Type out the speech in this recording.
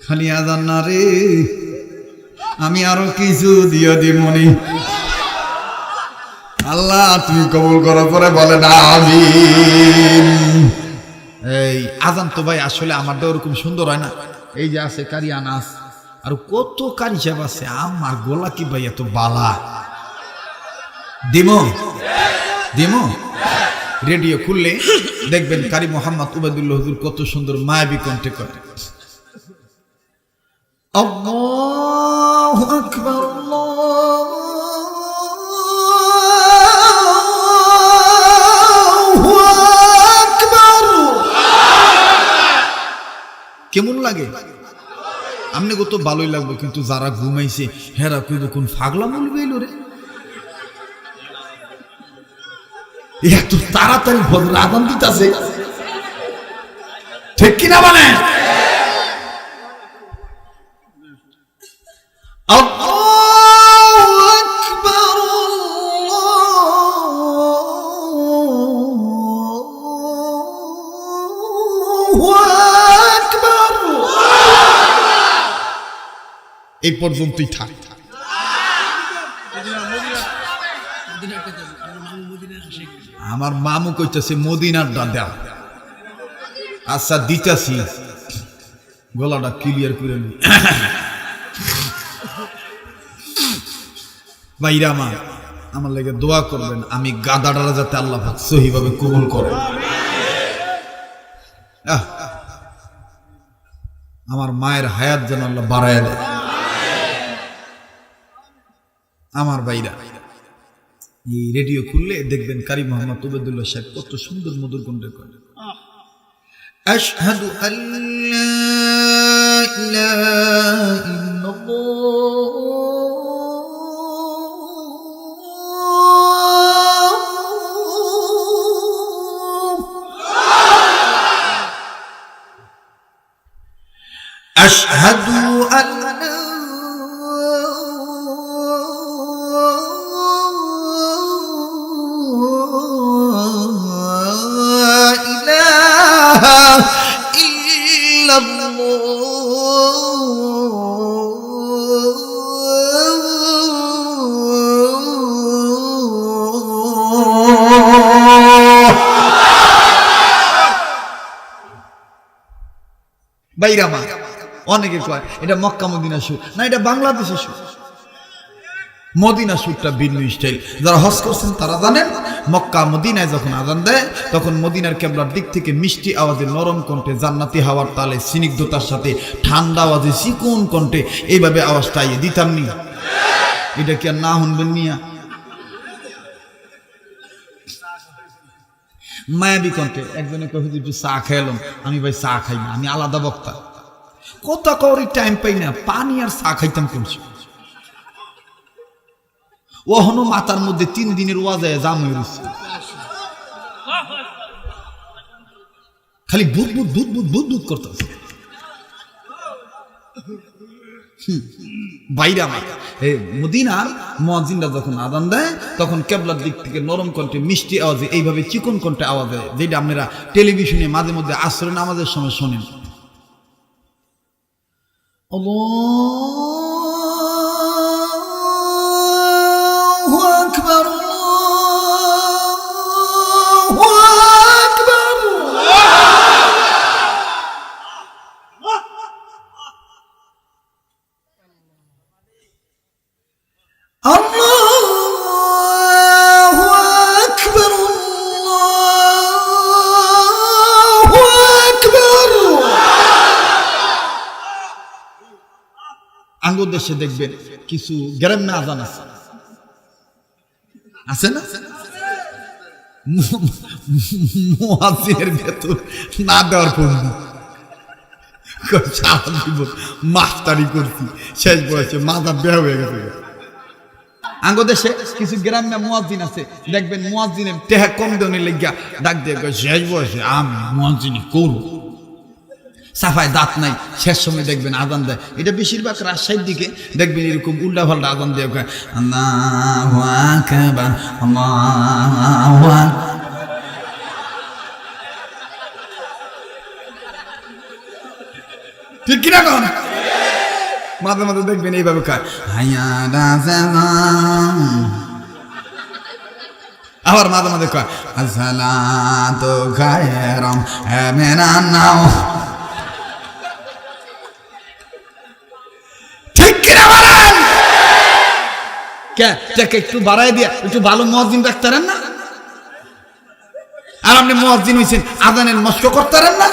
খালি আজান না রে, আমি আরো কিছু দিয়ে দিমনি। আল্লাহ তুমি কবুল করো, পরে বলেন আমিন। এই আজান তো ভাই আসলে আমারটা ওরকম সুন্দর হয় না। এই যে আছে কারি আনাস, আর কত কারি সাহেব আছে, আমার গোলা কি ভাই এত বালা। দিমো দিমো রেডিও খুললে দেখবেন কারি মোহাম্মদ উবাইদুল্লাহ হুজুর কত সুন্দর মায়াবী কণ্ঠে করে। আল্লাহু আকবার, আল্লাহু আকবার। কেমন লাগে? আমনে কত ভালোই লাগবে, কিন্তু যারা ঘুমাইছে হেরা কইব কোন ফাগলা বলবে এলো রে, এত তাড়াতাড়ি ফজর আযান দিতেছে, ঠিক কিনা মানে? আল্লাহু আকবার, আল্লাহু আকবার। এই পর্যন্তই থাক। আমার মামু কইতেছে মদিনার দাদা। আচ্ছা দিতাছি, গলাটা ক্লিয়ার করে নি। ভাইরা আমার লাগে দোয়া করবেন, আমি গাদাটা যাতে আল্লাহ পাক সহিভাবে কবুল করেন। আমার মায়ের হায়াত যেন আল্লাহ বাড়ায় দেয়। আমার ভাইরা এই রেডিও খুললে দেখবেন কারি মোহাম্মদ উবাইদুল্লাহ সাহেব কত সুন্দর মধুর কণ্ঠে করে। আশহাদু আল্লা ইলাহা ইল্লাল্লাহ, আশহাদু আল্লা বাইরা মা অনেকে কয় এটা মক্কা মদিনা সুর, না এটা বাংলাদেশের সুর। মদিনা সুরটা ভিন্ন স্টাইল। যারা হজ করছেন তারা জানেন, মক্কা মদিনায় যখন আজান দেয় তখন মদিনার কেবলার দিক থেকে মিষ্টি আওয়াজে নরম কণ্ঠে জান্নাতি হাওয়ার তালে স্নিগ্ধতার সাথে ঠান্ডা আওয়াজে চিকন কণ্ঠে এইভাবে আওয়াজটা আইয়ে দিতাম নি। এটা কি আর না শুনবেন মিয়া? মায়াবী কণ্ঠে একজনে কয়ে একটু চা খাইলাম। আমি ভাই চা খাই না, আমি আলাদা বক্তা। কথা কওয়ারই টাইম পাই না, পানি আর চা খাইতাম কোন সময়? ওহনো মাথার মধ্যে 3 দিনের ওয়াজে জাম হয়ে রয়েছে, খালি বুদ বুদ বুদ বুদ বুদ বুদ করতেছে। বাইরে আমার মদিনার মুয়াজ্জিনরা যখন আযান দেয় তখন কেবলার দিক থেকে নরম কণ্ঠে মিষ্টি আওয়াজে এইভাবে চিকন কণ্ঠে আওয়াজ দেয়, যেটা আপনারা টেলিভিশনে মাঝে মধ্যে আসরের নামাজের সময় শোনেন। আল্লাহু আকবার, আল্লাহু আকবার। আল্লাহু আকবার, আল্লাহু আকবার। আঙ্গুর দেশে দেখবেন কিছু গ্রামে আজান আছে, আছে না? মুয়াজ্জিনের ভেতর না দেওয়ার পূর্ণ সারা জীবন মাস্টারি করছি, শেষ বয়সে মাথা বেয়া হয়ে গেছে। আঙ্গুর দেশে কিছু গ্রামে মুয়াজ্জিন আছে, দেখবেন মুয়াজ্জিনের টেহা কম দেওয়ার লেগিয়া ডাক দিয়ে শেষ বয়সে আমি মুয়াজ্জিনি করব। সাফায় দাঁত নাই, শেষ সময় দেখবেন আজান দেয়। এটা বেশিরভাগ রাজশাহীর দিকে দেখবেন এরকম উল্টা পাল্টা আজান দিয়ে আল্লাহু আকবার, আল্লাহু আকবার। ঠিক কিনা কোন? মাঝে মাঝে দেখবেন এইভাবে কার আবার মাঝে মাঝে কয় আসসালাতু খায়রুম মিনান নাওম। ঠিক কিনা বলেন? কে একটু বাড়াই দিয়া একটু ভালো মুয়াজ্জিন রাখতারেন না? আর আপনি মুয়াজ্জিন হইছেন, আজানের মস্ক করতারেন না?